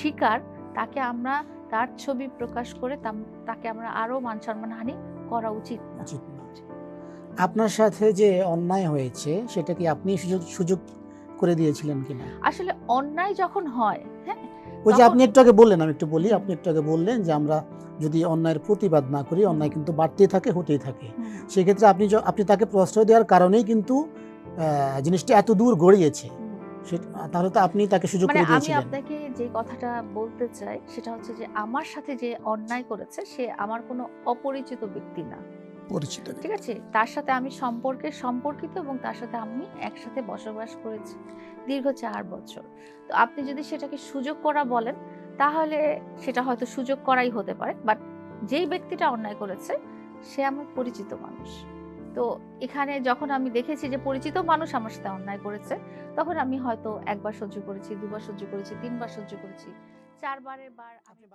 শিকার, তাকে আমরা তার ছবি প্রকাশ করে তাকে আমরা আরো মান সম্মানহানি করা উচিত না। উচিত না। আপনার সাথে যে অন্যায় হয়েছে সেটা কি আপনি সুযোগ করে দিয়েছিলেন কিনা? আসলে অন্যায় যখন হয়, হ্যাঁ, ওই যে তখন আপনি একটু আগে বললেন, আমি একটু বলি, আপনি একটু আগে বললেন যে আমরা যদি অন্যায়ের প্রতিবাদ না করি অন্যায় কিন্তু বাড়তেই থাকে, হতেই থাকে। সেক্ষেত্রে আপনি তাকে প্রশ্রয় দেওয়ার কারণেই কিন্তু জিনিসটা এত দূর গড়িয়েছে। তাহলে তো আপনি তাকে সুযোগ মানে করে আমি দিয়েছিলেন। আপনাকে যে কথাটা বলতে চাই সেটা হচ্ছে যে আমার সাথে যে অন্যায় করেছে সে আমার কোনো অপরিচিত ব্যক্তি না। পরিচিত ঠিক ব্যক্তি। আছে? তার সাথে আমি সম্পর্কিত এবং তার সাথে আমি একসাথে বসবাস করেছি দীর্ঘ ৪ বছর। তো আপনি যদি সেটাকে সুযোগ করা বলেন, তাহলে সেটা হয়তো সুযোগ করাই হতে পারে। বাট যেই ব্যক্তিটা অন্যায় করেছে, সে আমার পরিচিত মানুষ। তো এখানে যখন আমি দেখেছি যে পরিচিত মানুষ আমার সাথে অন্যায় করেছে, তখন আমি হয়তো ১ বার সহ্য করেছি, ২ বার সহ্য করেছি, ৩ বার সহ্য করেছি। ৪ বারের বার আমি